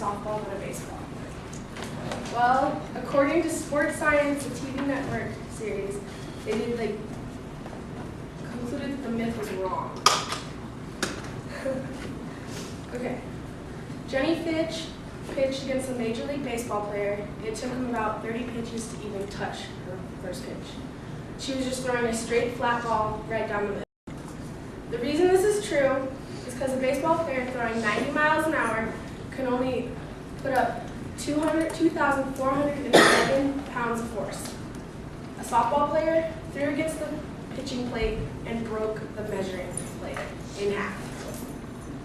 softball than a baseball? Well, according to Sports Science, the TV network series, they concluded that the myth was wrong. Okay. Jenny Fitch pitched against a Major League Baseball player. It took him about 30 pitches to even touch her first pitch. She was just throwing a straight flat ball right down the middle. The reason this is true is because a baseball player throwing 90 miles an hour can only put up 2,411 pounds of force. A softball player threw against the pitching plate and broke the measuring plate in half.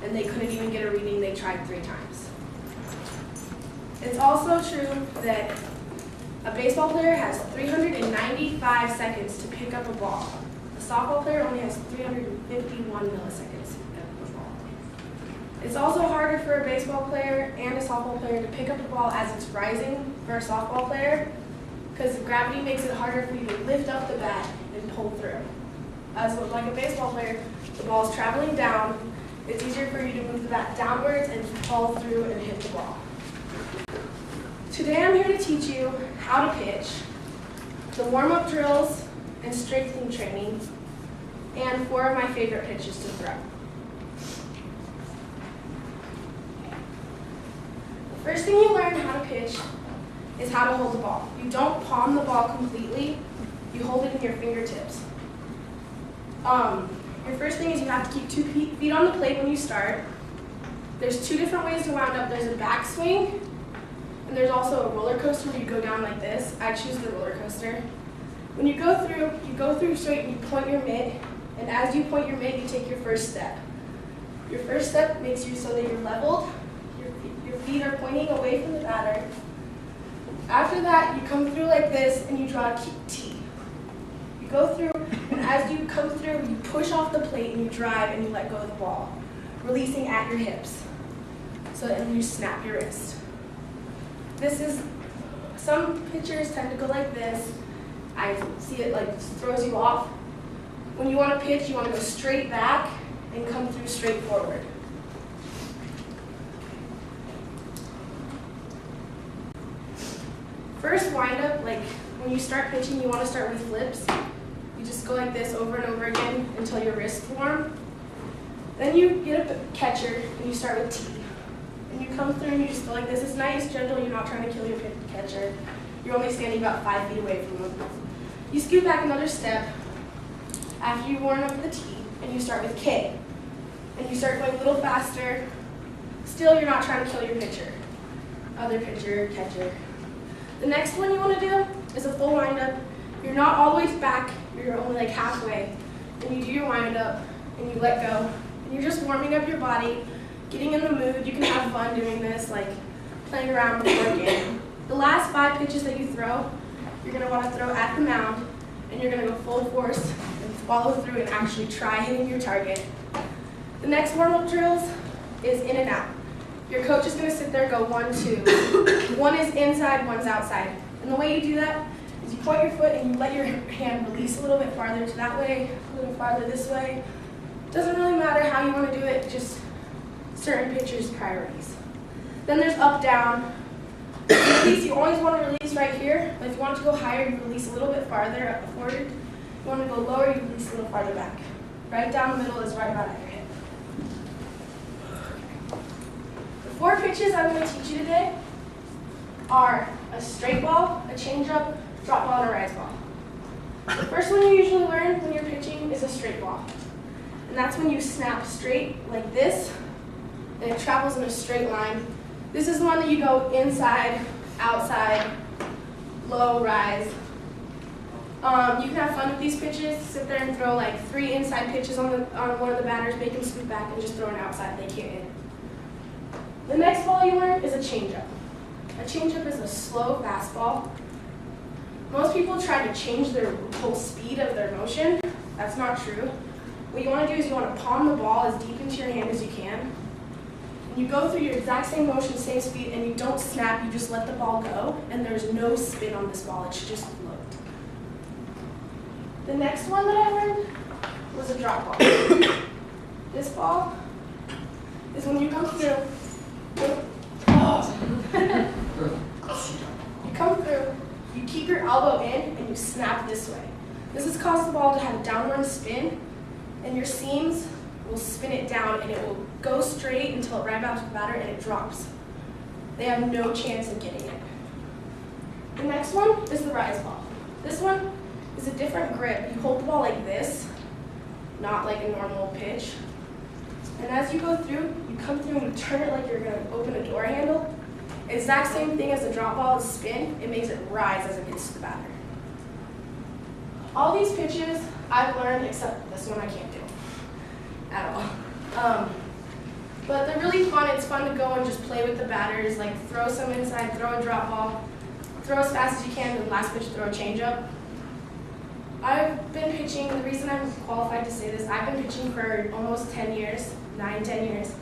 And they couldn't even get a reading. They tried 3 times. It's also true that a baseball player has 395 seconds to pick up a ball. A softball player only has 351 milliseconds to pick up a ball. It's also harder for a baseball player and a softball player to pick up the ball as it's rising for a softball player because gravity makes it harder for you to lift up the bat and pull through. As with like a baseball player, the ball is traveling down. It's easier for you to move the bat downwards and fall through and hit the ball. Today I'm here to teach you how to pitch, the warm-up drills and strengthening training, and 4 of my favorite pitches to throw. The first thing you learn how to pitch is how to hold the ball. You don't palm the ball completely, you hold it in your fingertips. Your first thing is you have to keep 2 feet on the plate when you start. There's 2 different ways to wound up. There's a backswing, and there's also a roller coaster where you go down like this. I choose the roller coaster. When you go through straight and you point your mitt, and as you point your mitt, you take your first step. Your first step makes you so that you're leveled, your feet are pointing away from the batter. After that, you come through like this and you draw a T. You go through, and as you come through, you push off the plate and you drive and you let go of the ball, releasing at your hips. And you snap your wrist. Some pitchers tend to go like this. I see it like throws you off. When you want to pitch, you want to go straight back and come through straight forward. First windup, like when you start pitching, you want to start with flips. You just go like this over and over again until your wrists warm. Then you get a catcher and you start with T. And you come through and you just go like this. It's nice, gentle, you're not trying to kill your catcher. You're only standing about 5 feet away from them. You scoot back another step after you warm up the T, and you start with K. And you start going a little faster. Still, you're not trying to kill your pitcher. Other pitcher, catcher. The next one you want to do is a full windup. You're not all the way back, you're only like halfway. And you do your windup, and you let go. And you're just warming up your body, getting in the mood. You can have fun doing this, like playing around before a game. The last 5 pitches that you throw, you're going to want to throw at the mound, and you're going to go full force and follow through and actually try hitting your target. The next warm-up drills is in and out. Your coach is going to sit there and go 1, 2. One is inside, one's outside. And the way you do that is you point your foot and you let your hand release a little bit farther to that way, a little farther this way. Doesn't really matter how you want to do it, just certain pitchers' priorities. Then there's up, down. Release, you always want to release right here, but if you want to go higher, you release a little bit farther forward. If you want to go lower, you release a little farther back. Right down the middle is right about at your hip. The 4 pitches I'm going to teach you today are a straight ball, a changeup, drop ball, and a rise ball. The first one you usually learn when you're pitching is a straight ball. And that's when you snap straight like this, and it travels in a straight line. This is the one that you go inside, outside, low, rise. You can have fun with these pitches. Sit there and throw like 3 inside pitches on one of the batters, make them scoot back, and just throw an outside. They can't hit. The next ball you learn is a changeup. A changeup is a slow fastball. Most people try to change their whole speed of their motion. That's not true. What you want to do is you want to palm the ball as deep into your hand as you can. You go through your exact same motion, same speed, and you don't snap, you just let the ball go, and there's no spin on this ball, it should just float. The next one that I learned was a drop ball. This ball is when you come through, You keep your elbow in and you snap this way. This has caused the ball to have a downward spin, and your seams will spin it down and it will go straight until it rebounds with the batter and it drops. They have no chance of getting it. The next one is the rise ball. This one is a different grip. You hold the ball like this, not like a normal pitch. And as you go through, you come through and you turn it like you're going to open a door handle. Exact same thing as the drop ball, the spin, it makes it rise as it hits the batter. All these pitches I've learned, except this one I can't do at all. But they're really fun. It's fun to go and just play with the batters, like throw some inside, throw a drop ball, throw as fast as you can, and last pitch throw a changeup. I've been pitching, the reason I'm qualified to say this, I've been pitching for almost 10 years, 10 years.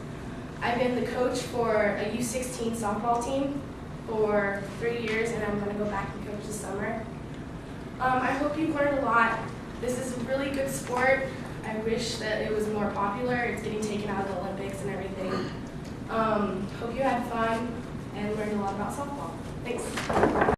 I've been the coach for a U16 softball team for 3 years, and I'm going to go back and coach this summer. I hope you've learned a lot. This is a really good sport. I wish that it was more popular. It's getting taken out of the Olympics and everything. Hope you had fun and learned a lot about softball. Thanks.